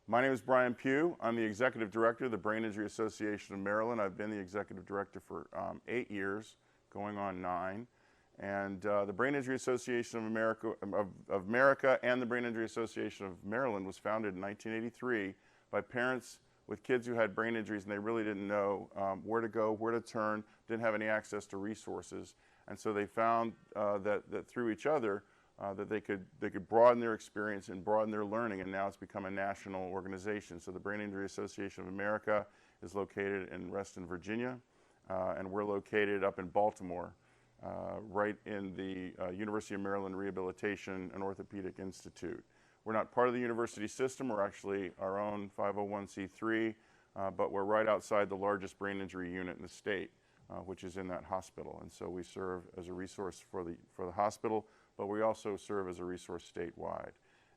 My name is Brian Pugh. I'm the Executive Director of the Brain Injury Association of Maryland. I've been the Executive Director for 8 years, going on 9. And the Brain Injury Association of America and the Brain Injury Association of Maryland was founded in 1983 by parents with kids who had brain injuries, and they really didn't know where to go, where to turn, didn't have any access to resources. And so they found that through each other, that they could broaden their experience and broaden their learning, and now it's become a national organization. So the Brain Injury Association of America is located in Reston, Virginia, and we're located up in Baltimore, right in the University of Maryland Rehabilitation and Orthopedic Institute. We're not part of the university system. We're actually our own 501c3, but we're right outside the largest brain injury unit in the state, which is in that hospital. And so we serve as a resource for the hospital, but we also serve as a resource statewide.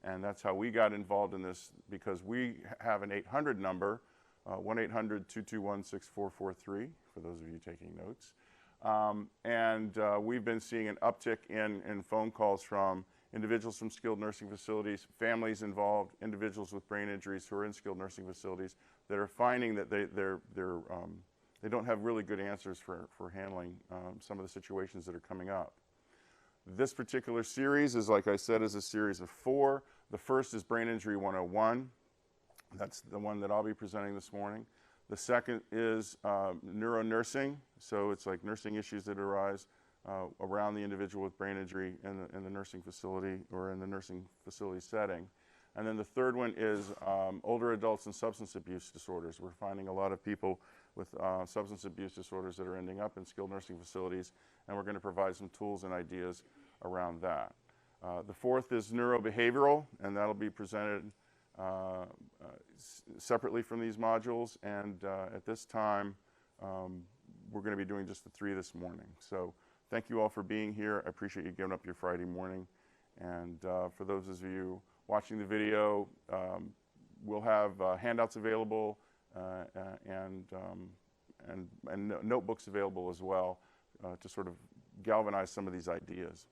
And that's how we got involved in this, because we have an 800 number, 1-800-221-6443, for those of you taking notes. We've been seeing an uptick in phone calls from individuals from skilled nursing facilities, families involved, individuals with brain injuries who are in skilled nursing facilities that are finding that they don't have really good answers for handling some of the situations that are coming up. This particular series is, like I said, is a series of 4. The first is Brain Injury 101. That's the one that I'll be presenting this morning. The second is neuronursing. So it's like nursing issues that arise around the individual with brain injury in the nursing facility or in the nursing facility setting. And then the third one is older adults and substance abuse disorders. We're finding a lot of people with substance abuse disorders that are ending up in skilled nursing facilities, and we're going to provide some tools and ideas around that. The fourth is neurobehavioral, and that'll be presented separately from these modules. And at this time, we're going to be doing just the 3 this morning. So thank you all for being here. I appreciate you giving up your Friday morning. And for those of you watching the video, we'll have handouts available and notebooks available as well to sort of galvanize some of these ideas.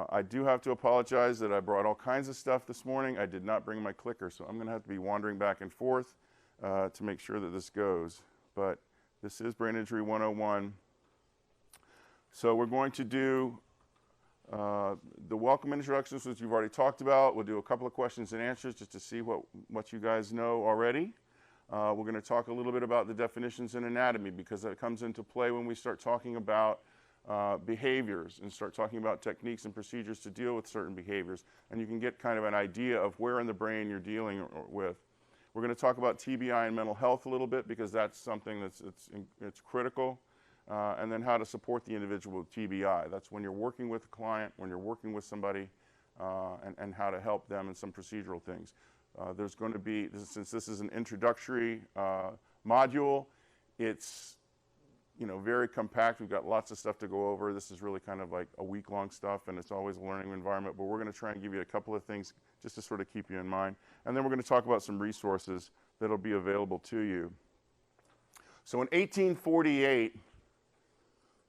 I do have to apologize that I brought all kinds of stuff this morning. I did not bring my clicker, so I'm going to have to be wandering back and forth to make sure that this goes. But this is Brain Injury 101. So we're going to do the welcome introductions, which you've already talked about. We'll do a couple of questions and answers just to see what you guys know already. We're going to talk a little bit about the definitions in anatomy, because that comes into play when we start talking about behaviors and start talking about techniques and procedures to deal with certain behaviors. And you can get kind of an idea of where in the brain you're dealing with. We're going to talk about TBI and mental health a little bit, because that's something it's critical. And then how to support the individual with TBI. That's when you're working with a client, when you're working with somebody, and how to help them in some procedural things. There's going to be, since this is an introductory module, it's very compact. We've got lots of stuff to go over. This is really kind of like a week-long stuff, and it's always a learning environment. But we're going to try and give you a couple of things just to sort of keep you in mind. And then we're going to talk about some resources that'll be available to you. So in 1848,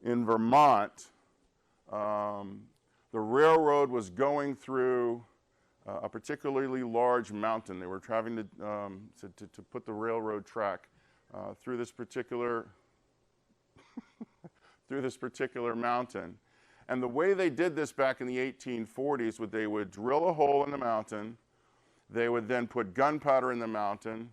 in Vermont, the railroad was going through a particularly large mountain. They were having to put the railroad track through this particular mountain. And the way they did this back in the 1840s was they would drill a hole in the mountain. They would then put gunpowder in the mountain,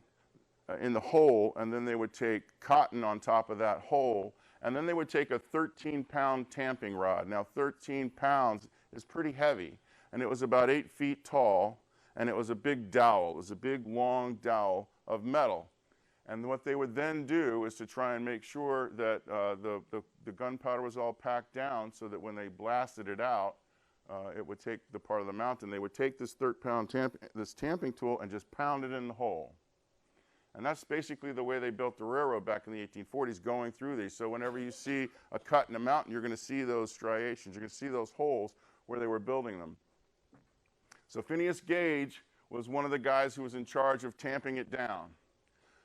in the hole, and then they would take cotton on top of that hole. And then they would take a 13-pound tamping rod. Now, 13 pounds is pretty heavy. And it was about 8 feet tall. And it was a big dowel. It was a big, long dowel of metal. And what they would then do is to try and make sure that the gunpowder was all packed down, so that when they blasted it out, it would take the part of the mountain. They would take this 13-pound tamping tool and just pound it in the hole. And that's basically the way they built the railroad back in the 1840s, going through these. So whenever you see a cut in a mountain, you're going to see those striations. You're going to see those holes where they were building them. So Phineas Gage was one of the guys who was in charge of tamping it down.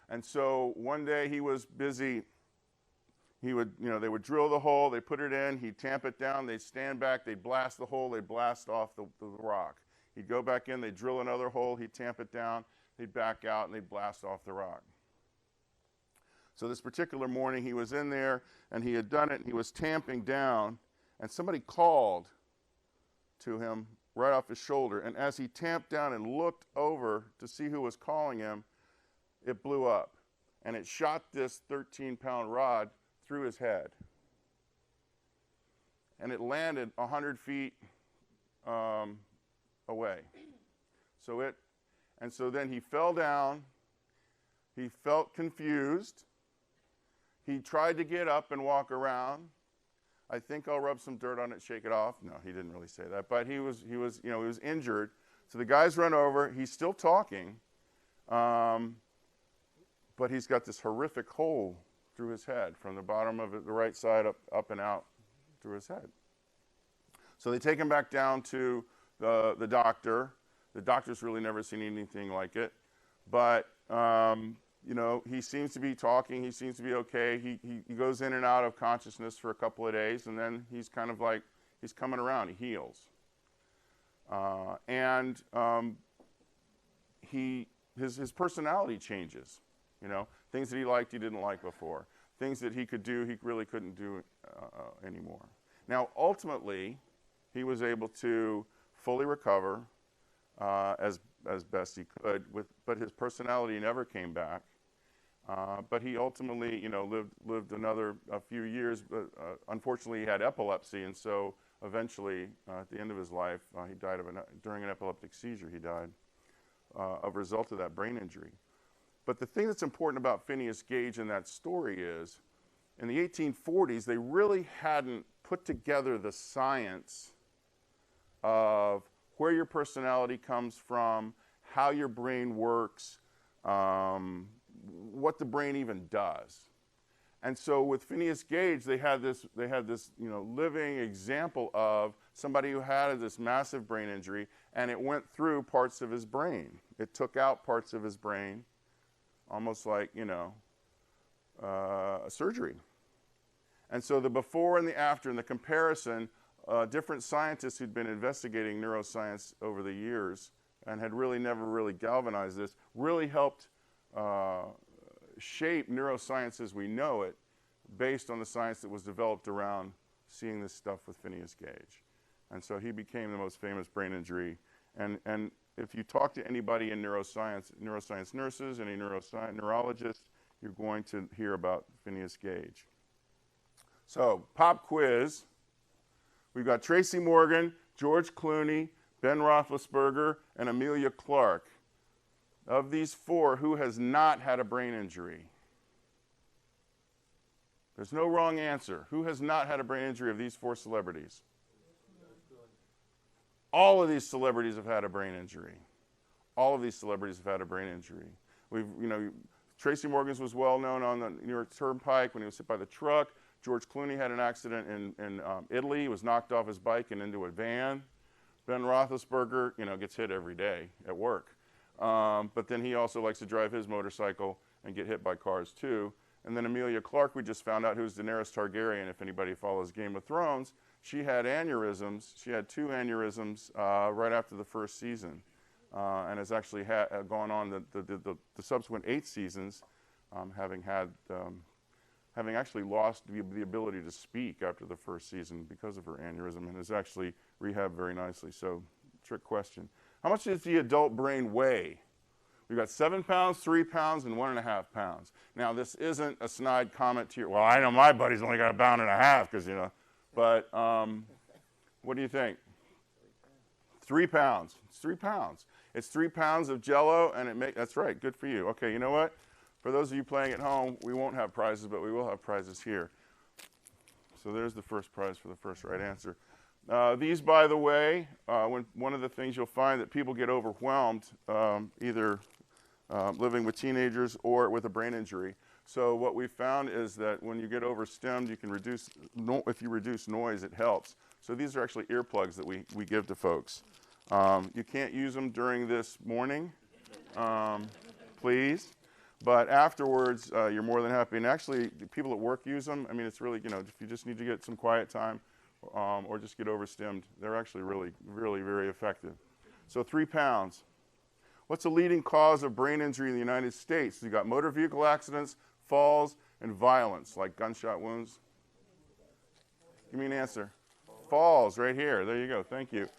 And so one day he was busy. They would drill the hole, they put it in, he'd tamp it down, they'd stand back, they'd blast the hole, they'd blast off the rock. He'd go back in, they'd drill another hole, he'd tamp it down, they'd back out and they'd blast off the rock. So this particular morning he was in there and he had done it and he was tamping down and somebody called to him right off his shoulder. And as he tamped down and looked over to see who was calling him, it blew up. And it shot this 13-pound rod through his head. And it landed 100 feet away. So then he fell down. He felt confused. He tried to get up and walk around. I think I'll rub some dirt on it, shake it off. No, he didn't really say that, but he was injured. So the guys run over. He's still talking, but he's got this horrific hole through his head from the bottom of the right side up and out through his head. So they take him back down to the doctor. The doctor's really never seen anything like it, but he seems to be talking. He seems to be okay. He goes in and out of consciousness for a couple of days, and then he's kind of like, he's coming around. He heals. His personality changes. Things that he liked, he didn't like before. Things that he could do, he really couldn't do anymore. Now, ultimately, he was able to fully recover as best he could, but his personality never came back. But he ultimately, lived a few years. But unfortunately, he had epilepsy, and so eventually, at the end of his life, he died during an epileptic seizure. He died of a result of that brain injury. But the thing that's important about Phineas Gage in that story is, in the 1840s, they really hadn't put together the science of where your personality comes from, how your brain works, what the brain even does. And so with Phineas Gage, they had this living example of somebody who had this massive brain injury, and it went through parts of his brain. It took out parts of his brain, almost like, a surgery. And so the before and the after and the comparison, different scientists who'd been investigating neuroscience over the years and had really never really galvanized this, really helped shape neuroscience as we know it, based on the science that was developed around seeing this stuff with Phineas Gage. And so he became the most famous brain injury. And if you talk to anybody in neuroscience nurses, any neurologists, you're going to hear about Phineas Gage. So, pop quiz. We've got Tracy Morgan, George Clooney, Ben Roethlisberger, and Amelia Clark. Of these four, who has not had a brain injury? There's no wrong answer. Who has not had a brain injury of these four celebrities? All of these celebrities have had a brain injury. All of these celebrities have had a brain injury. Tracy Morgan's was well known on the New York Turnpike when he was hit by the truck. George Clooney had an accident in Italy. He was knocked off his bike and into a van. Ben Roethlisberger, gets hit every day at work. But then he also likes to drive his motorcycle and get hit by cars too. And then Amelia Clark, we just found out, who's Daenerys Targaryen, if anybody follows Game of Thrones. She had aneurysms. She had 2 aneurysms right after the first season, and has actually gone on the subsequent 8 seasons, having actually lost the ability to speak after the first season because of her aneurysm, and has actually rehabbed very nicely. So, trick question. How much does the adult brain weigh? We've got 7 pounds, 3 pounds, and 1.5 pounds. Now, this isn't a snide comment to your, well, I know my buddy's only got 1.5 pounds, because, but what do you think? 3 pounds. It's 3 pounds. It's 3 pounds of Jell-O, and that's right, good for you. Okay, you know what? For those of you playing at home, we won't have prizes, but we will have prizes here. So there's the first prize for the first right answer. These, by the way, one of the things you'll find that people get overwhelmed, either living with teenagers or with a brain injury. So what we found is that when you get overstimmed, you can reduce, if you reduce noise, it helps. So these are actually earplugs that we give to folks. You can't use them during this morning, please. But afterwards, you're more than happy. And actually, people at work use them. I mean, it's really, if you just need to get some quiet time or just get overstimmed, they're actually really, really very effective. So 3 pounds. What's the leading cause of brain injury in the United States? You got motor vehicle accidents, falls, and violence, like gunshot wounds. Give me an answer. Falls, right here. There you go. Thank you.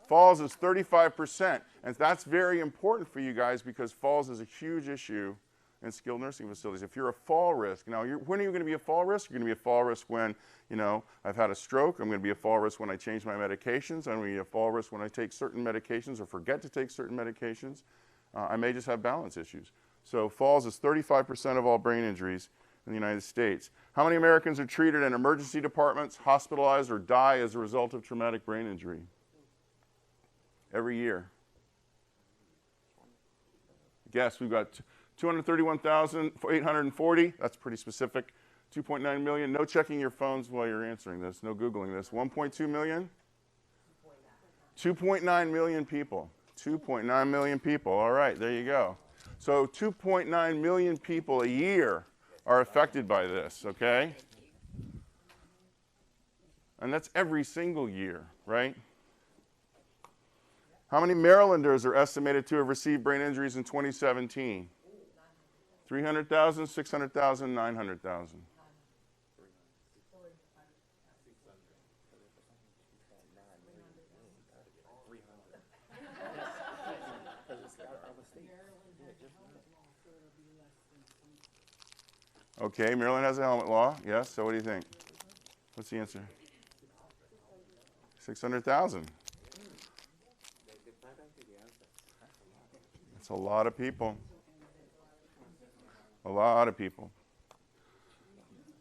Falls is 35%, and that's very important for you guys because falls is a huge issue in skilled nursing facilities. If you're a fall risk, now when are you going to be a fall risk? You're going to be a fall risk when, I've had a stroke. I'm going to be a fall risk when I change my medications. I'm going to be a fall risk when I take certain medications or forget to take certain medications. I may just have balance issues. So falls is 35% of all brain injuries in the United States. How many Americans are treated in emergency departments, hospitalized, or die as a result of traumatic brain injury? Every year. Guess we've got 231,840. That's pretty specific. 2.9 million. No checking your phones while you're answering this. No Googling this. 1.2 million? 2.9 million people. 2.9 million people. All right, there you go. So 2.9 million people a year are affected by this, okay? And that's every single year, right? How many Marylanders are estimated to have received brain injuries in 2017? 300,000, 600,000, 900,000. Okay, Maryland has a helmet law. Yes, so what do you think? What's the answer? 600,000. That's a lot of people. A lot of people.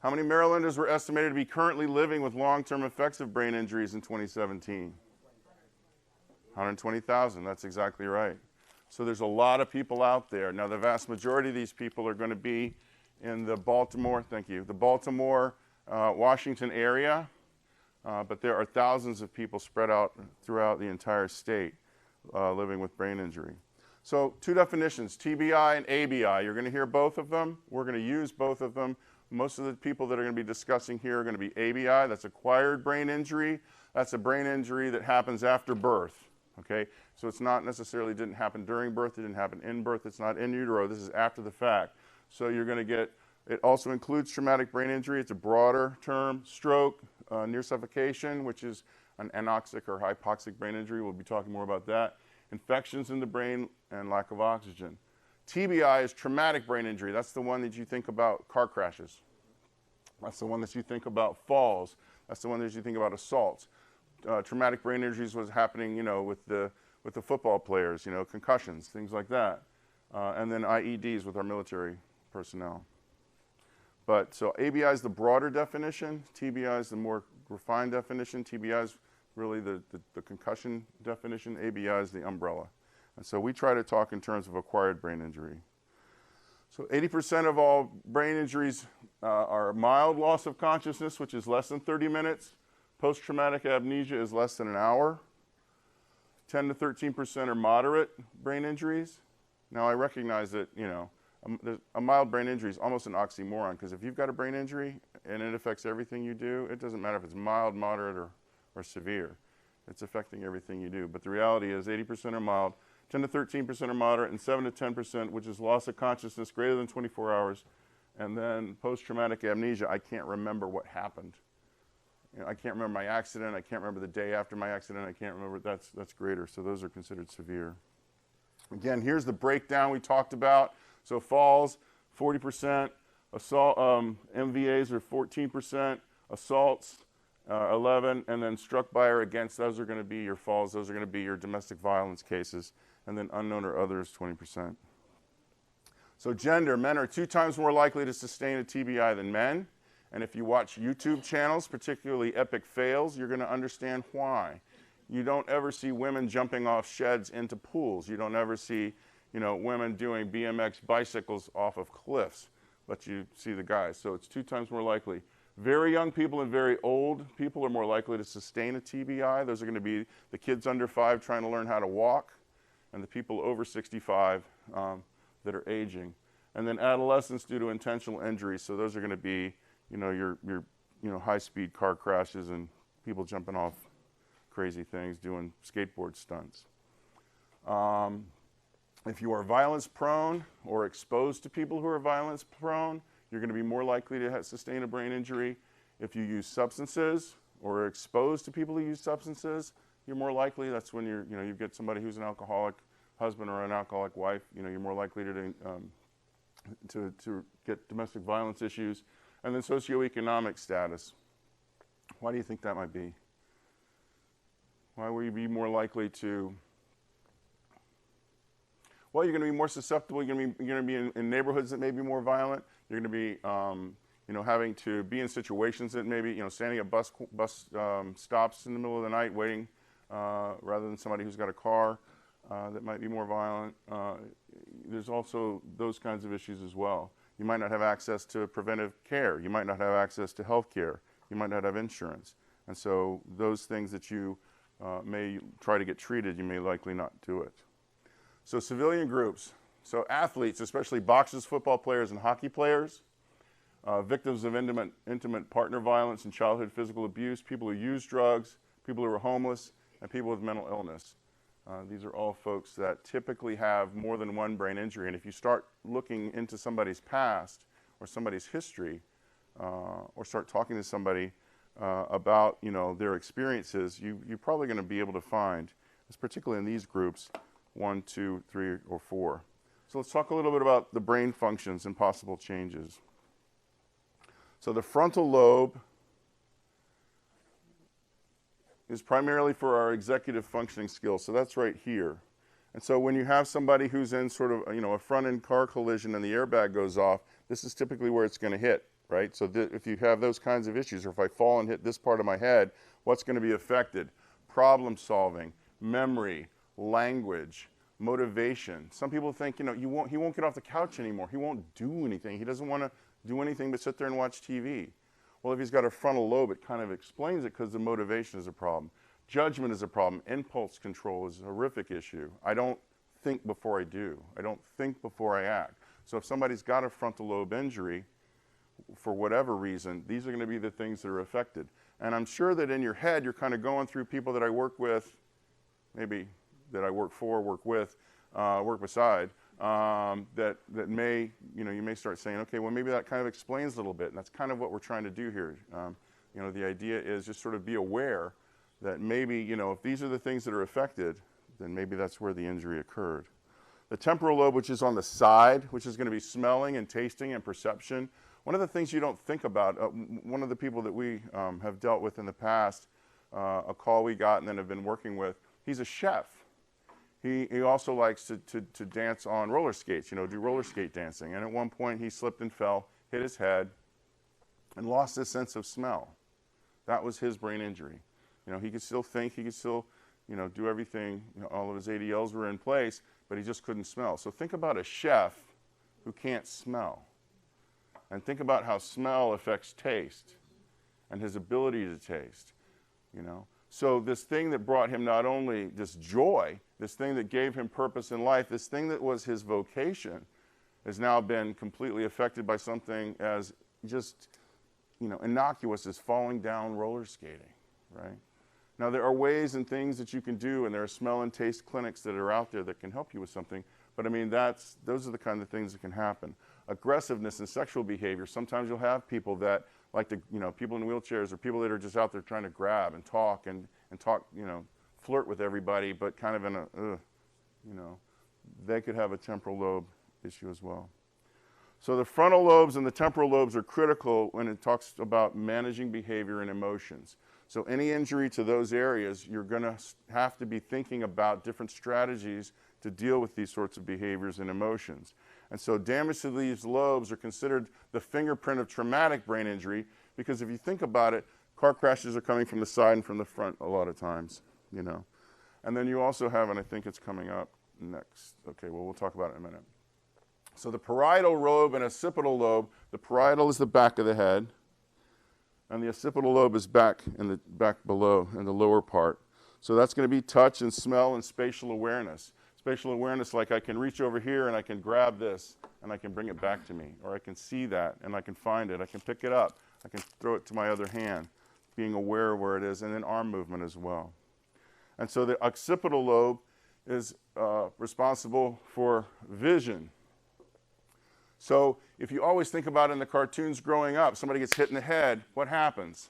How many Marylanders were estimated to be currently living with long-term effects of brain injuries in 2017? 120,000. That's exactly right. So there's a lot of people out there. Now, the vast majority of these people are going to be in the Baltimore, Washington area, but there are thousands of people spread out throughout the entire state living with brain injury. So two definitions, TBI and ABI. You're going to hear both of them. We're going to use both of them. Most of the people that are going to be discussing here are going to be ABI. That's acquired brain injury. That's a brain injury that happens after birth. Okay? So it's not necessarily didn't happen during birth. It didn't happen in birth. It's not in utero. This is after the fact. So you're going to get, it also includes traumatic brain injury. It's a broader term. Stroke, near suffocation, which is an anoxic or hypoxic brain injury. We'll be talking more about that. Infections in the brain and lack of oxygen. TBI is traumatic brain injury. That's the one that you think about car crashes. That's the one that you think about falls. That's the one that you think about assaults. Traumatic brain injuries was happening, with the football players, concussions, things like that. And then IEDs with our military personnel. But so ABI is the broader definition. TBI is the more refined definition. TBI is really the concussion definition. ABI is the umbrella. And so we try to talk in terms of acquired brain injury. So 80% of all brain injuries are mild loss of consciousness, which is less than 30 minutes. Post-traumatic amnesia is less than an hour. 10 to 13% are moderate brain injuries. Now I recognize that, a mild brain injury is almost an oxymoron, because if you've got a brain injury and it affects everything you do, it doesn't matter if it's mild, moderate, or severe. It's affecting everything you do. But the reality is 80% are mild, 10 to 13% are moderate, and 7 to 10%, which is loss of consciousness greater than 24 hours. And then post-traumatic amnesia, I can't remember what happened. I can't remember my accident. I can't remember the day after my accident. I can't remember. That's greater. So those are considered severe. Again, here's the breakdown we talked about. So falls, 40%. Assault, MVAs are 14%. Assaults, 11. And then struck by or against, those are going to be your falls. Those are going to be your domestic violence cases. And then unknown or others, 20%. So gender, men are 2 times more likely to sustain a TBI than men. And if you watch YouTube channels, particularly Epic Fails, you're going to understand why. You don't ever see women jumping off sheds into pools. You don't ever see, women doing BMX bicycles off of cliffs, but you see the guys. So it's 2 times more likely. Very young people and very old people are more likely to sustain a TBI. Those are going to be the kids under 5 trying to learn how to walk, and the people over 65 that are aging. And then adolescents due to intentional injuries. So those are going to be, your high-speed car crashes and people jumping off crazy things, doing skateboard stunts. If you are violence prone or exposed to people who are violence prone, you're going to be more likely to sustain a brain injury. If you use substances or are exposed to people who use substances, you're more likely, that's when you get somebody who's an alcoholic husband or an alcoholic wife, you're more likely to get domestic violence issues. And then socioeconomic status. Why do you think that might be? Why would you be more likely to? Well, you're going to be more susceptible. You're going to be in neighborhoods that may be more violent. You're going to be, having to be in situations that maybe, standing at bus stops in the middle of the night waiting, rather than somebody who's got a car that might be more violent. There's also those kinds of issues as well. You might not have access to preventive care. You might not have access to health care. You might not have insurance. And so those things that you may try to get treated, you may likely not do it. So civilian groups, so athletes, especially boxers, football players, and hockey players, victims of intimate partner violence and childhood physical abuse, people who use drugs, people who are homeless, and people with mental illness. These are all folks that typically have more than one brain injury. And if you start looking into somebody's past or somebody's history, or start talking to somebody about their experiences, you're probably going to be able to find, particularly in these groups, 1, 2, 3, or 4. So let's talk a little bit about the brain functions and possible changes. So the frontal lobe is primarily for our executive functioning skills. So that's right here. And so when you have somebody who's in sort of, a front-end car collision and the airbag goes off, this is typically where it's going to hit, right? So if you have those kinds of issues, or if I fall and hit this part of my head, what's going to be affected? Problem solving, memory, language, motivation. Some people think, he won't get off the couch anymore. He won't do anything. He doesn't want to do anything but sit there and watch TV. Well, if he's got a frontal lobe, it kind of explains it, because the motivation is a problem. Judgment is a problem. Impulse control is a horrific issue. I don't think before I do. I don't think before I act. So if somebody's got a frontal lobe injury, for whatever reason, these are going to be the things that are affected. And I'm sure that in your head, you're kind of going through people that I work with, maybe that I work for, work with, work beside, that may, you may start saying, okay, well, maybe that kind of explains a little bit. And that's kind of what we're trying to do here. The idea is just sort of be aware that maybe, if these are the things that are affected, then maybe that's where the injury occurred. The temporal lobe, which is on the side, which is going to be smelling and tasting and perception. One of the things you don't think about, one of the people that we have dealt with in the past, a call we got and then have been working with, he's a chef. He also likes to dance on roller skates, do roller skate dancing. And at one point he slipped and fell, hit his head, and lost his sense of smell. That was his brain injury. He could still think, he could still, do everything, all of his ADLs were in place, but he just couldn't smell. So think about a chef who can't smell. And think about how smell affects taste and his ability to taste, So this thing that brought him not only this joy, this thing that gave him purpose in life, this thing that was his vocation, has now been completely affected by something as just, innocuous as falling down roller skating, right? Now, there are ways and things that you can do, and there are smell and taste clinics that are out there that can help you with something. But I mean, those are the kind of things that can happen. Aggressiveness and sexual behavior. Sometimes you'll have people that like to, people in wheelchairs, or people that are just out there trying to grab and talk, flirt with everybody, but kind of in a, they could have a temporal lobe issue as well. So the frontal lobes and the temporal lobes are critical when it talks about managing behavior and emotions. So any injury to those areas, you're going to have to be thinking about different strategies to deal with these sorts of behaviors and emotions. And so damage to these lobes are considered the fingerprint of traumatic brain injury, because if you think about it, car crashes are coming from the side and from the front a lot of times, And then you also have, and I think it's coming up next. Okay, well, we'll talk about it in a minute. So the parietal lobe and occipital lobe, the parietal is the back of the head, and the occipital lobe is back below, in the lower part. So that's going to be touch and smell and spatial awareness. Spatial awareness, like I can reach over here and I can grab this and I can bring it back to me, or I can see that and I can find it, I can pick it up, I can throw it to my other hand, being aware of where it is, and then arm movement as well. And so the occipital lobe is responsible for vision. So if you always think about in the cartoons growing up, somebody gets hit in the head, what happens?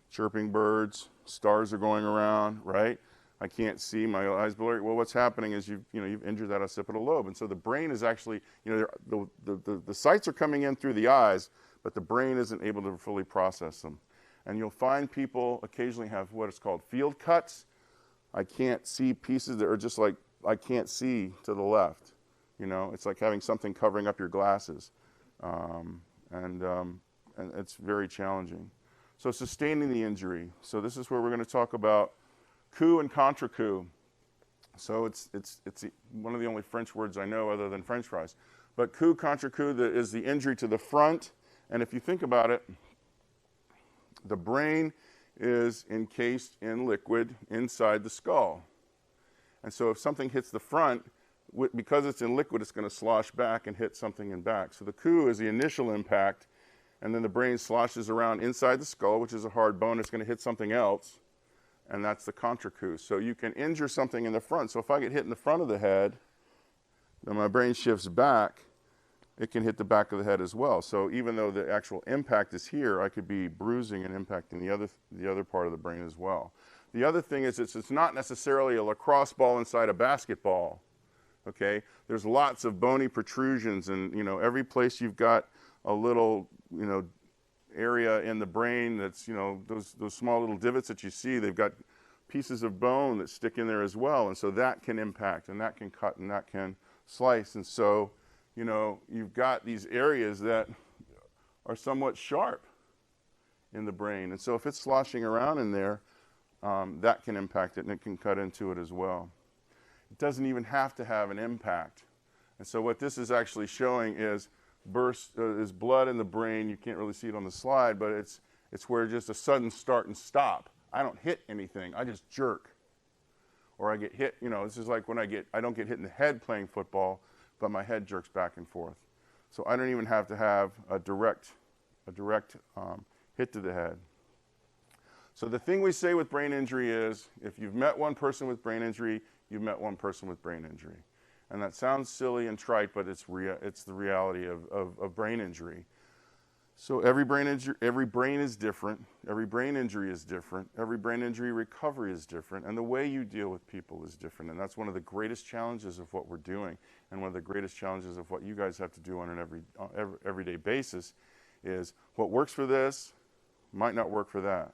Chirping birds, stars are going around, right? I can't see, my eyes blurry. Well, what's happening is you've injured that occipital lobe. And so the brain is actually, the sights are coming in through the eyes, but the brain isn't able to fully process them. And you'll find people occasionally have what is called field cuts. I can't see pieces that are just like, I can't see to the left. It's like having something covering up your glasses. And it's very challenging. So sustaining the injury. So this is where we're going to talk about coup and contre coup. So it's one of the only French words I know other than French fries. But coup, contre coup is the injury to the front. And if you think about it, the brain is encased in liquid inside the skull. And so if something hits the front, because it's in liquid, it's going to slosh back and hit something in back. So the coup is the initial impact, and then the brain sloshes around inside the skull, which is a hard bone. It's going to hit something else, and that's the contre coup. So you can injure something in the front. So if I get hit in the front of the head, then my brain shifts back, it can hit the back of the head as well. So even though the actual impact is here, I could be bruising and impacting the other part of the brain as well. The other thing is it's not necessarily a lacrosse ball inside a basketball. Okay, there's lots of bony protrusions, and every place you've got a little area in the brain that's those small little divots that you see, they've got pieces of bone that stick in there as well, and so that can impact, and that can cut, and that can slice, and so you've got these areas that are somewhat sharp in the brain, and so if it's sloshing around in there, that can impact it, and it can cut into it as well. It doesn't even have to have an impact. And so what this is actually showing is is blood in the brain. You can't really see it on the slide, but it's where just a sudden start and stop. I don't hit anything, I just jerk. Or I get hit, this is like when I don't get hit in the head playing football, but my head jerks back and forth. So I don't even have to have a direct hit to the head. So the thing we say with brain injury is, if you've met one person with brain injury, you've met one person with brain injury. And that sounds silly and trite, but it's the reality of brain injury. So every brain is different. Every brain injury is different. Every brain injury recovery is different. And the way you deal with people is different. And that's one of the greatest challenges of what we're doing. And one of the greatest challenges of what you guys have to do on an everyday basis is what works for this might not work for that.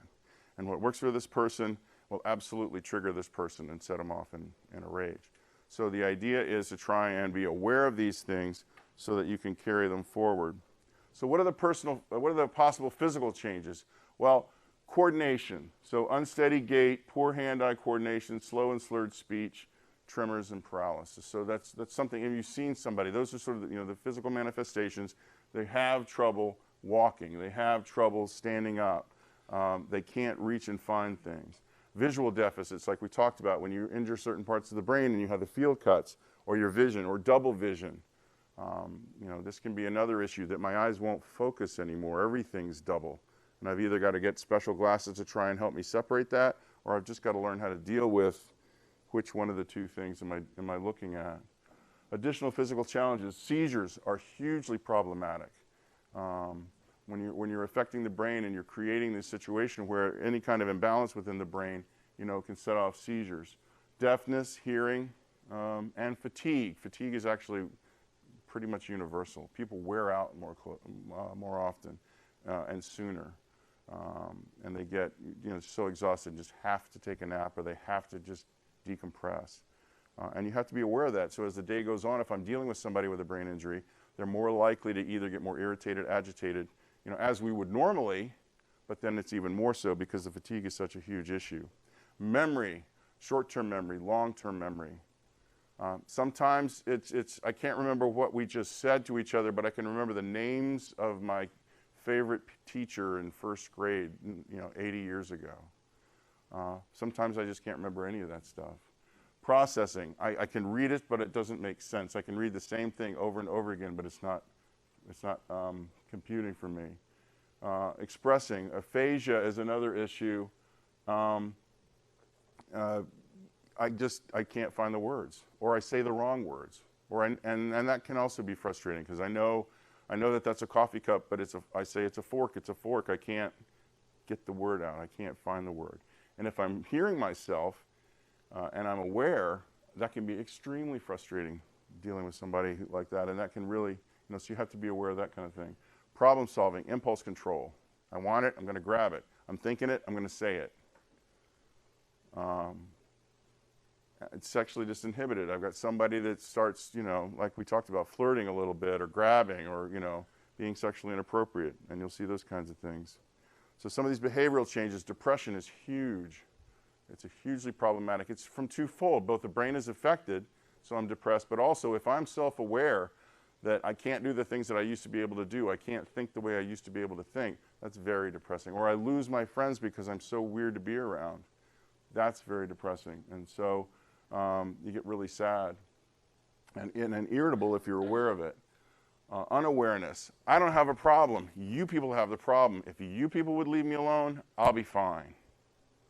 And what works for this person will absolutely trigger this person and set them off in a rage. So the idea is to try and be aware of these things so that you can carry them forward. So what are the possible physical changes? Well, coordination. So unsteady gait, poor hand-eye coordination, slow and slurred speech, tremors, and paralysis. So that's something, if you've seen somebody, those are sort of the physical manifestations. They have trouble walking. They have trouble standing up. They can't reach and find things. Visual deficits, like we talked about, when you injure certain parts of the brain and you have the field cuts, or your vision, or double vision. This can be another issue, that my eyes won't focus anymore. Everything's double. And I've either got to get special glasses to try and help me separate that, or I've just got to learn how to deal with which one of the two things am I looking at. Additional physical challenges. Seizures are hugely problematic. When you're affecting the brain and you're creating this situation where any kind of imbalance within the brain, can set off seizures. Deafness, hearing, and fatigue. Fatigue is actually pretty much universal. People wear out more often and sooner, and they get so exhausted and just have to take a nap, or they have to just decompress. And you have to be aware of that. So as the day goes on, if I'm dealing with somebody with a brain injury, they're more likely to either get more irritated, agitated, as we would normally, but then it's even more so because the fatigue is such a huge issue. Memory, short-term memory, long-term memory. Sometimes I can't remember what we just said to each other, but I can remember the names of my favorite teacher in first grade, 80 years ago. Sometimes I just can't remember any of that stuff. Processing, I can read it, but it doesn't make sense. I can read the same thing over and over again, but it's not computing for me. Expressing, aphasia is another issue. I can't find the words, or I say the wrong words, and that can also be frustrating because I know that that's a coffee cup, but I say it's a fork. It's a fork. I can't get the word out. I can't find the word. And if I'm hearing myself and I'm aware, that can be extremely frustrating dealing with somebody like that, and that can really, so you have to be aware of that kind of thing. Problem solving, impulse control. I want it. I'm going to grab it. I'm thinking it. I'm going to say it. It's sexually disinhibited. I've got somebody that starts, like we talked about, flirting a little bit or grabbing or, being sexually inappropriate, and you'll see those kinds of things. So some of these behavioral changes, depression is huge. It's a hugely problematic. It's from twofold. Both the brain is affected, so I'm depressed, but also if I'm self-aware that I can't do the things that I used to be able to do, I can't think the way I used to be able to think, that's very depressing. Or I lose my friends because I'm so weird to be around. That's very depressing. And so you get really sad and irritable if you're aware of it. Unawareness. I don't have a problem. You people have the problem. If you people would leave me alone, I'll be fine.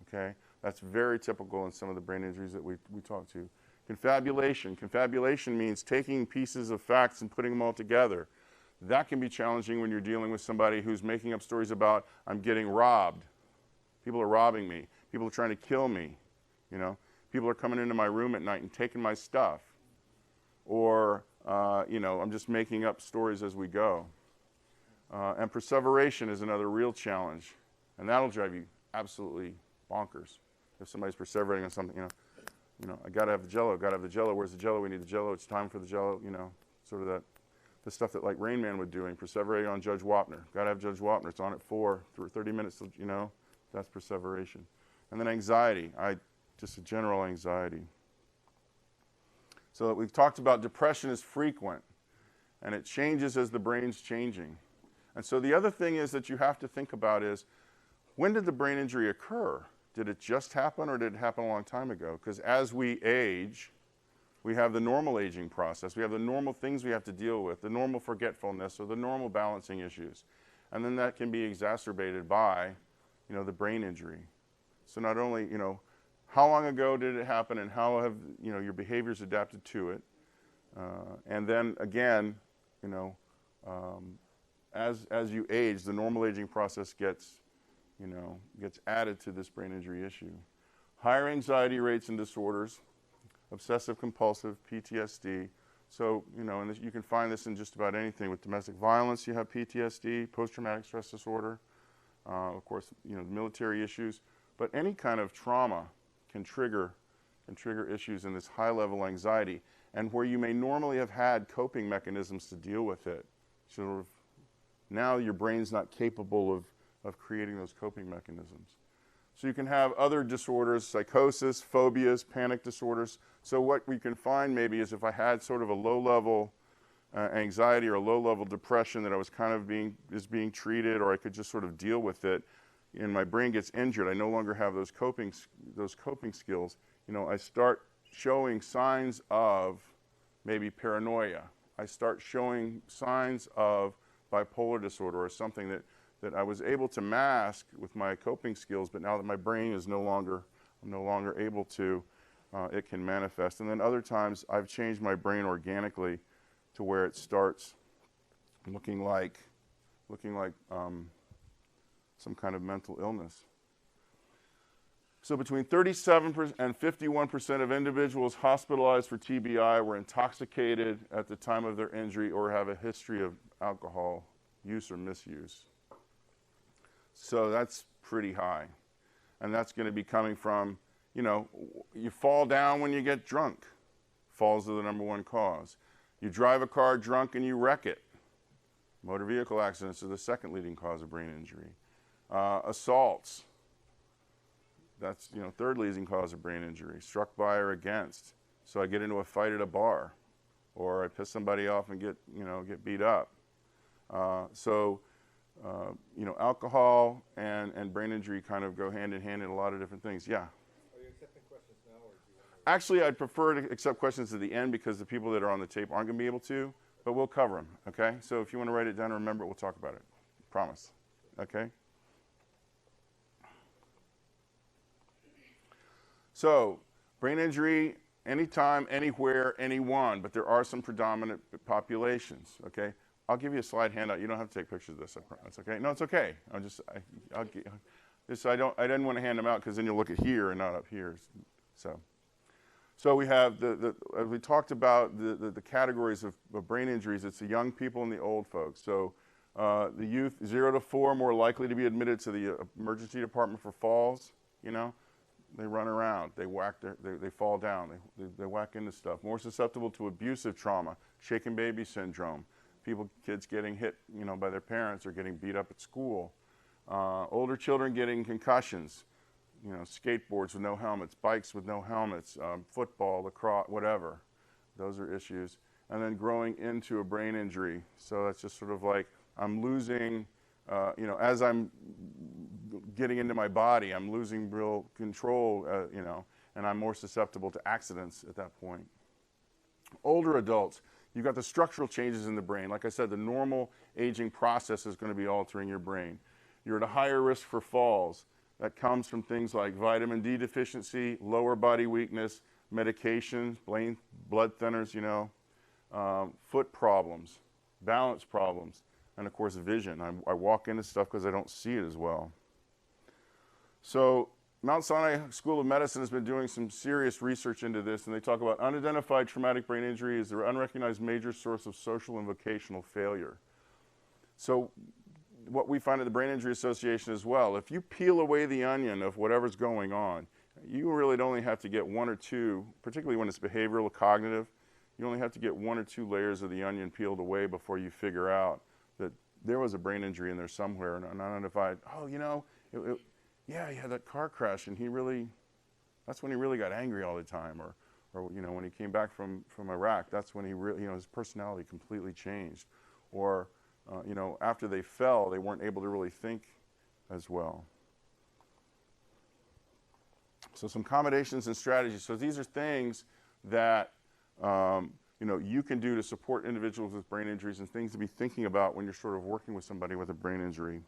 Okay? That's very typical in some of the brain injuries that we talk to. Confabulation. Confabulation means taking pieces of facts and putting them all together. That can be challenging when you're dealing with somebody who's making up stories about, I'm getting robbed. People are robbing me. People are trying to kill me. People are coming into my room at night and taking my stuff. Or, I'm just making up stories as we go. And perseveration is another real challenge. And that'll drive you absolutely bonkers. If somebody's perseverating on something, I got to have the Jell-O, got to have the Jell-O. Where's the Jell-O? We need the Jell-O. It's time for the Jell-O, sort of the stuff that like Rain Man was doing, perseverating on Judge Wapner. Got to have Judge Wapner. It's on at 4, 30 minutes, that's perseveration. And then anxiety, just a general anxiety. So we've talked about depression is frequent, and it changes as the brain's changing. And so the other thing is that you have to think about is, when did the brain injury occur? Did it just happen, or did it happen a long time ago? Because as we age, we have the normal aging process. We have the normal things we have to deal with, the normal forgetfulness or the normal balancing issues. And then that can be exacerbated by, the brain injury. So not only, how long ago did it happen and how have, your behaviors adapted to it? And then again, as you age, the normal aging process gets added to this brain injury issue. Higher anxiety rates and disorders, obsessive compulsive, PTSD. So, and you can find this in just about anything. With domestic violence, you have PTSD, post-traumatic stress disorder, of course, military issues. But any kind of trauma can trigger issues in this high-level anxiety, and where you may normally have had coping mechanisms to deal with it. Sort of now your brain's not capable of creating those coping mechanisms. So you can have other disorders, psychosis, phobias, panic disorders. So what we can find maybe is if I had sort of a low-level anxiety or a low-level depression that I was kind of being treated, or I could just sort of deal with it, and my brain gets injured, I no longer have those coping skills. I start showing signs of maybe paranoia. I start showing signs of bipolar disorder or something that I was able to mask with my coping skills, but now that my brain is I'm no longer able to, it can manifest. And then other times I've changed my brain organically to where it starts looking like some kind of mental illness. So between 37% and 51% of individuals hospitalized for TBI were intoxicated at the time of their injury or have a history of alcohol use or misuse. So that's pretty high. And that's going to be coming from, you fall down when you get drunk. Falls are the number one cause. You drive a car drunk and you wreck it. Motor vehicle accidents are the second leading cause of brain injury. Assaults, that's third leading cause of brain injury. Struck by or against. So I get into a fight at a bar, or I piss somebody off and get beat up. Alcohol and brain injury kind of go hand in hand in a lot of different things. Yeah. Are you accepting questions now, or do you want to... Actually, I'd prefer to accept questions at the end because the people that are on the tape aren't going to be able to, but we'll cover them. Okay. So if you want to write it down and remember it, we'll talk about it. Promise. Okay. So Brain injury, anytime, anywhere, anyone, but there are some predominant populations, okay? I'll give you a slide handout. You don't have to take pictures of this, I promise, okay? No, it's okay. I didn't want to hand them out because then you'll look at here and not up here. So we have as we talked about the categories of brain injuries. It's the young people and the old folks. So the youth 0 to 4 more likely to be admitted to the emergency department for falls. You know, they run around, they whack, they fall down, they whack into stuff. More susceptible to abusive trauma, shaken baby syndrome, kids getting hit, you know, by their parents or getting beat up at school. Older children getting concussions, you know, skateboards with no helmets, bikes with no helmets, football, lacrosse, whatever. Those are issues. And then growing into a brain injury. So that's just sort of like I'm losing, you know, as I'm getting into my body, I'm losing real control, you know, and I'm more susceptible to accidents at that point. Older adults, you've got the structural changes in the brain. Like I said, the normal aging process is going to be altering your brain. You're at a higher risk for falls. That comes from things like vitamin D deficiency, lower body weakness, medications, blood thinners, you know, foot problems, balance problems, and of course vision. I walk into stuff because I don't see it as well. So Mount Sinai School of Medicine has been doing some serious research into this, and they talk about unidentified traumatic brain injury as the unrecognized major source of social and vocational failure. So what we find at the Brain Injury Association as well, if you peel away the onion of whatever's going on, you really only have to get 1 or 2, particularly when it's behavioral or cognitive, you only have to get 1 or 2 layers of the onion peeled away before you figure out that there was a brain injury in there somewhere, and unidentified, oh, you know, yeah, he had that car crash, and that's when he really got angry all the time, or you know, when he came back from Iraq, that's when he really, you know, his personality completely changed, or you know, after they fell, they weren't able to really think as well. So some accommodations and strategies. So these are things that you know, you can do to support individuals with brain injuries, and things to be thinking about when you're sort of working with somebody with a brain injury.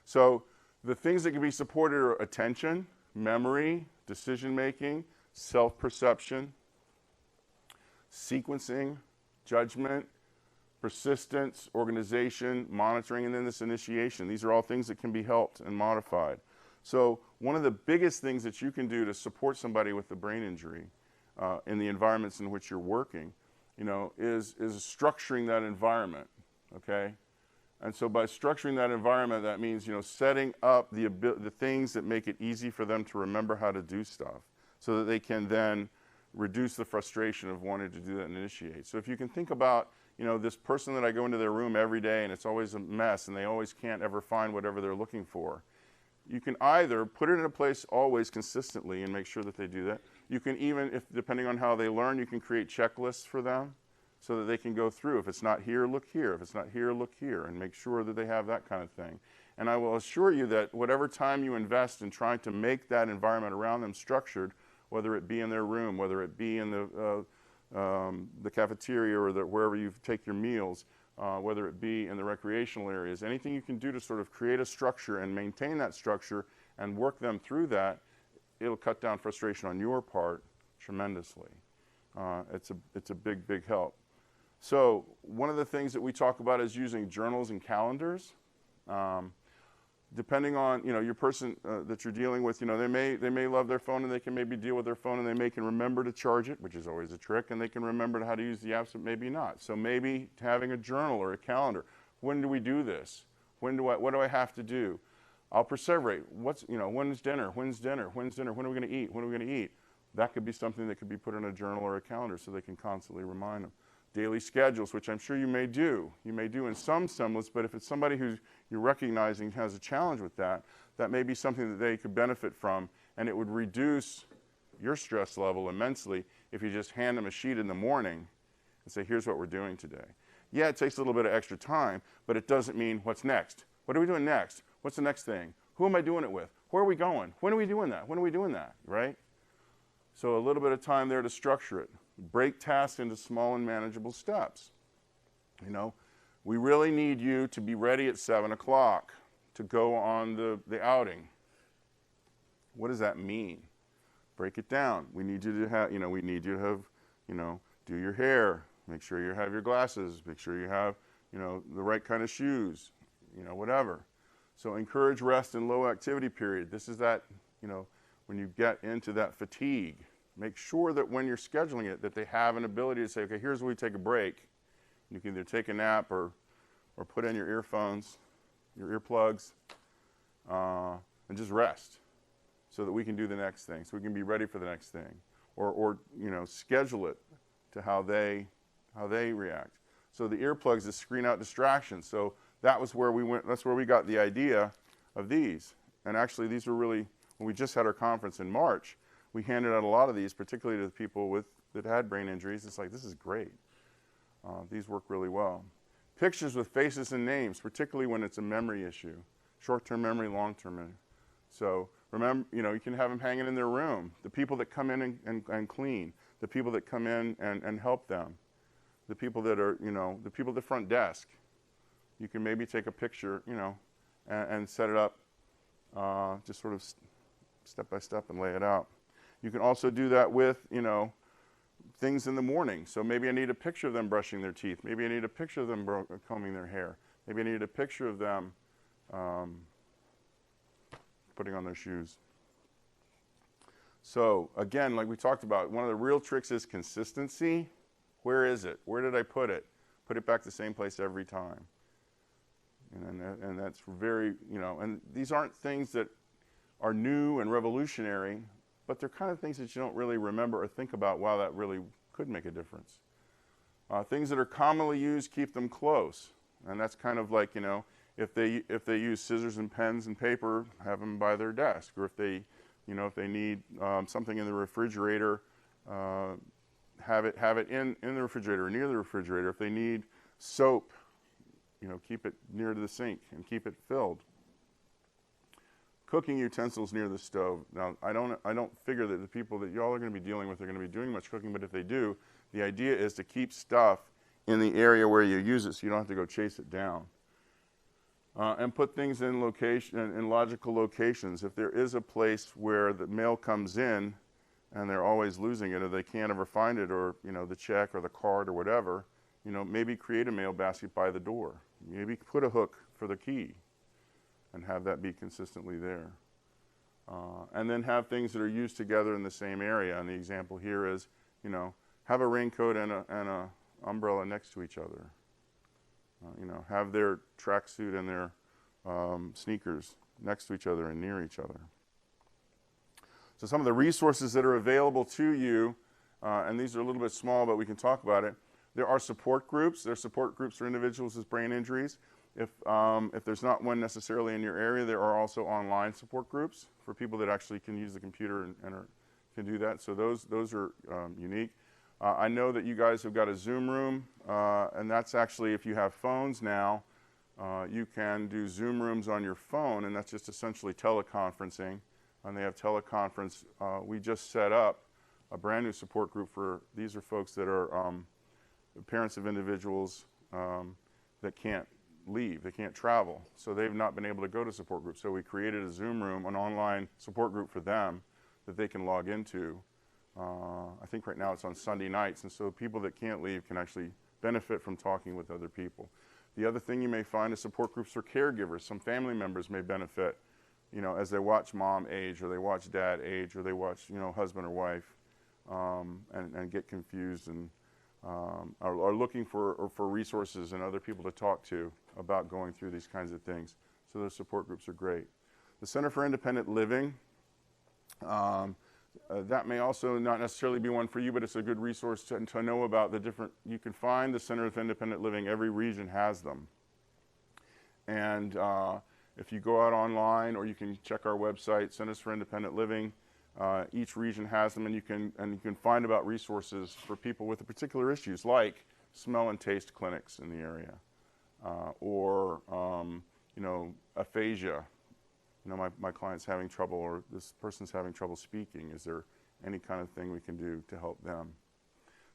So the things that can be supported are attention, memory, decision-making, self-perception, sequencing, judgment, persistence, organization, monitoring, and then this initiation. These are all things that can be helped and modified. So one of the biggest things that you can do to support somebody with a brain injury in the environments in which you're working, you know, is structuring that environment, okay? And so by structuring that environment, that means, you know, setting up the things that make it easy for them to remember how to do stuff so that they can then reduce the frustration of wanting to do that and initiate. So if you can think about, you know, this person that I go into their room every day and it's always a mess and they always can't ever find whatever they're looking for. You can either put it in a place always consistently and make sure that they do that. You can even, if depending on how they learn, you can create checklists for them so that they can go through. If it's not here, look here. If it's not here, look here, and make sure that they have that kind of thing. And I will assure you that whatever time you invest in trying to make that environment around them structured, whether it be in their room, whether it be in the cafeteria or wherever you take your meals, whether it be in the recreational areas, anything you can do to sort of create a structure and maintain that structure and work them through that, it'll cut down frustration on your part tremendously. It's a big, big help. So one of the things that we talk about is using journals and calendars. Depending on, you know, your person that you're dealing with, you know, they may love their phone and they can maybe deal with their phone and they can remember to charge it, which is always a trick, and they can remember how to use the apps, but maybe not. So maybe having a journal or a calendar. When do we do this? What do I have to do? I'll perseverate. You know, when's dinner? When's dinner? When's dinner? When are we going to eat? When are we going to eat? That could be something that could be put in a journal or a calendar so they can constantly remind them. Daily schedules, which I'm sure you may do. You may do in some semblance, but if it's somebody who you're recognizing has a challenge with that, that may be something that they could benefit from, and it would reduce your stress level immensely if you just hand them a sheet in the morning and say, here's what we're doing today. Yeah, it takes a little bit of extra time, but it doesn't mean what's next. What are we doing next? What's the next thing? Who am I doing it with? Where are we going? When are we doing that? When are we doing that, right? So a little bit of time there to structure it. Break tasks into small and manageable steps. You know, we really need you to be ready at 7 o'clock to go on the outing. What does that mean? break it down. We need you to have, we need you to have, do your hair, make sure you have your glasses, make sure you have, the right kind of shoes, whatever. So encourage rest in low activity period. This is that, when you get into that fatigue, make sure that when you're scheduling it, that they have an ability to say, okay, here's where we take a break. You can either take a nap or put in your earphones, your earplugs, and just rest so that we can do the next thing, so we can be ready for the next thing. Or schedule it to how they react. So the earplugs is screen out distractions. So that was where we went, that's where we got the idea of these. And actually these were really, when we just had our conference in March, we handed out a lot of these, particularly to the people that had brain injuries. It's like, this is great. These work really well. Pictures with faces and names, particularly when it's a memory issue. Short-term memory, long-term memory. So remember, you can have them hanging in their room. The people that come in and clean. The people that come in and help them. The people that are, the people at the front desk. You can maybe take a picture, and set it up just sort of step by step and lay it out. You can also do that with, things in the morning. So maybe I need a picture of them brushing their teeth. Maybe I need a picture of them combing their hair. Maybe I need a picture of them putting on their shoes. So again, like we talked about, one of the real tricks is consistency. Where is it? Where did I put it? Put it back the same place every time. And that's very, and these aren't things that are new and revolutionary, but they're kind of things that you don't really remember or think about, wow, that really could make a difference. Things that are commonly used, keep them close. And that's kind of like, if they use scissors and pens and paper, have them by their desk. Or if they, if they need something in the refrigerator, have it in the refrigerator or near the refrigerator. If they need soap, keep it near to the sink and keep it filled. Cooking utensils near the stove. Now, I don't figure that the people that y'all are going to be dealing with are going to be doing much cooking, but if they do, the idea is to keep stuff in the area where you use it so you don't have to go chase it down. And put things in logical locations. If there is a place where the mail comes in and they're always losing it or they can't ever find it, or the check or the card or whatever, maybe create a mail basket by the door. Maybe put a hook for the key and have that be consistently there. And then have things that are used together in the same area. And the example here is, have a raincoat and a umbrella next to each other. Have their tracksuit and their sneakers next to each other and near each other. So some of the resources that are available to you, and these are a little bit small, but we can talk about it. There are support groups. There are support groups for individuals with brain injuries. If there's not one necessarily in your area, there are also online support groups for people that actually can use the computer and can do that. So those are unique. I know that you guys have got a Zoom room, and that's actually, if you have phones now, you can do Zoom rooms on your phone, and that's just essentially teleconferencing. And they have teleconference. We just set up a brand new support group for, these are folks that are parents of individuals that can't leave, they can't travel. So they've not been able to go to support groups. So we created a Zoom room, an online support group for them that they can log into. I think right now it's on Sunday nights, and so people that can't leave can actually benefit from talking with other people. The other thing you may find is support groups for caregivers. Some family members may benefit, as they watch mom age, or they watch dad age, or they watch, husband or wife, and get confused and are looking for resources and other people to talk to about going through these kinds of things. So those support groups are great. The Center for Independent Living, that may also not necessarily be one for you, but it's a good resource to know about the different, you can find the Center for Independent Living, every region has them. And if you go out online, or you can check our website, Centers for Independent Living, each region has them, and you can find about resources for people with particular issues, like smell and taste clinics in the area, or aphasia. My client's having trouble, or this person's having trouble speaking. Is there any kind of thing we can do to help them?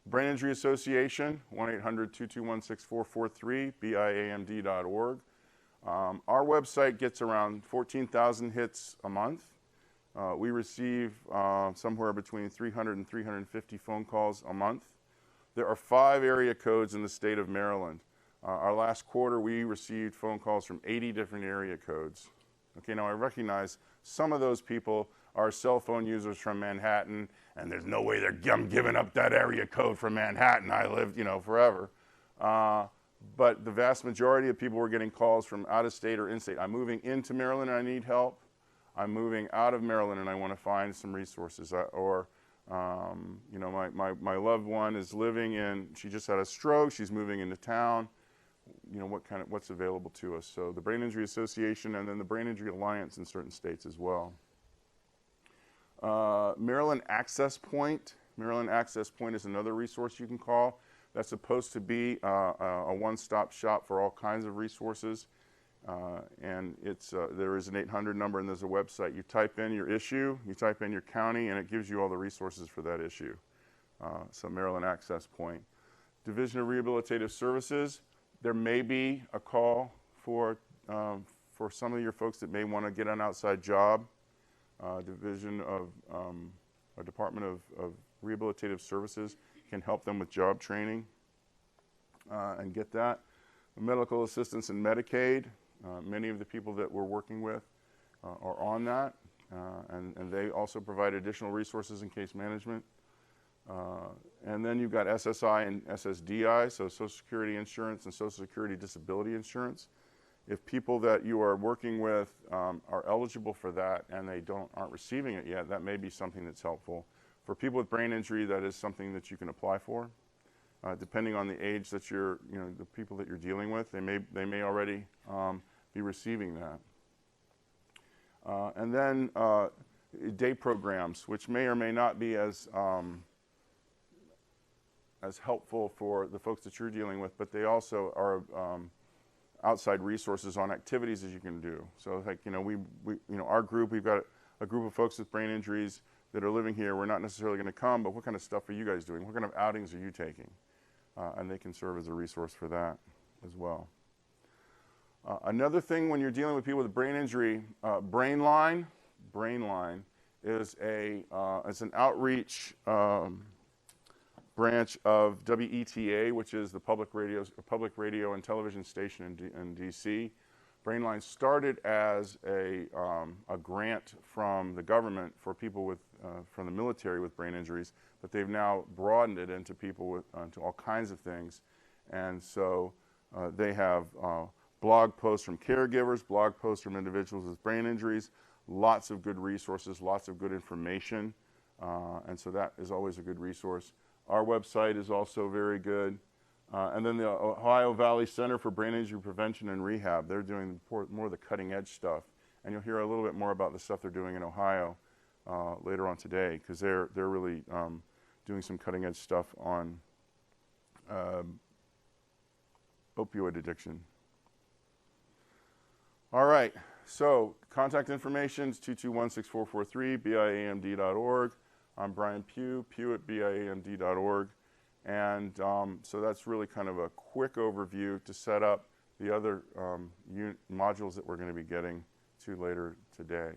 Brain Injury Association, 1-800-221-6443, BIAMD.org. Our website gets around 14,000 hits a month. We receive somewhere between 300 and 350 phone calls a month. There are 5 area codes in the state of Maryland. Our last quarter, we received phone calls from 80 different area codes. Okay, now I recognize some of those people are cell phone users from Manhattan, and there's no way I'm giving up that area code from Manhattan. I lived, forever. But the vast majority of people were getting calls from out of state or in state. I'm moving into Maryland and I need help. I'm moving out of Maryland and I want to find some resources. My loved one is she just had a stroke. She's moving into town. What's available to us? So the Brain Injury Association and then the Brain Injury Alliance in certain states as well. Maryland Access Point. Maryland Access Point is another resource you can call. That's supposed to be a one-stop shop for all kinds of resources. And there is an 800 number and there's a website. You type in your issue, you type in your county, and it gives you all the resources for that issue. So Maryland Access Point. Division of Rehabilitative Services. There may be a call for some of your folks that may want to get an outside job. Department of Rehabilitative Services can help them with job training and get that. Medical assistance and Medicaid. Many of the people that we're working with are on that, and they also provide additional resources in case management. And then you've got SSI and SSDI, so Social Security Insurance and Social Security Disability Insurance. If people that you are working with are eligible for that and they aren't receiving it yet, that may be something that's helpful. For people with brain injury, that is something that you can apply for. Depending on the age that the people that you're dealing with, they may already be receiving that. And then day programs, which may or may not be as helpful for the folks that you're dealing with, but they also are outside resources on activities that you can do. So like, our group, we've got a group of folks with brain injuries that are living here. We're not necessarily going to come, but what kind of stuff are you guys doing? What kind of outings are you taking? And they can serve as a resource for that as well. Another thing when you're dealing with people with brain injury, Brainline is it's an outreach branch of WETA, which is the public radio and television station in DC. Brainline started as a grant from the government for people from the military with brain injuries, but they've now broadened it into people into all kinds of things. And so they have blog posts from caregivers, blog posts from individuals with brain injuries, lots of good resources, lots of good information, and so that is always a good resource. Our website is also very good. And then the Ohio Valley Center for Brain Injury Prevention and Rehab, they're doing more of the cutting edge stuff. And you'll hear a little bit more about the stuff they're doing in Ohio later on today, because they're really doing some cutting edge stuff on opioid addiction. All right, so contact information is 221-6443, BIAMD.org. I'm Brian Pugh at BIAMD.org. And so that's really kind of a quick overview to set up the other modules that we're going to be getting to later today.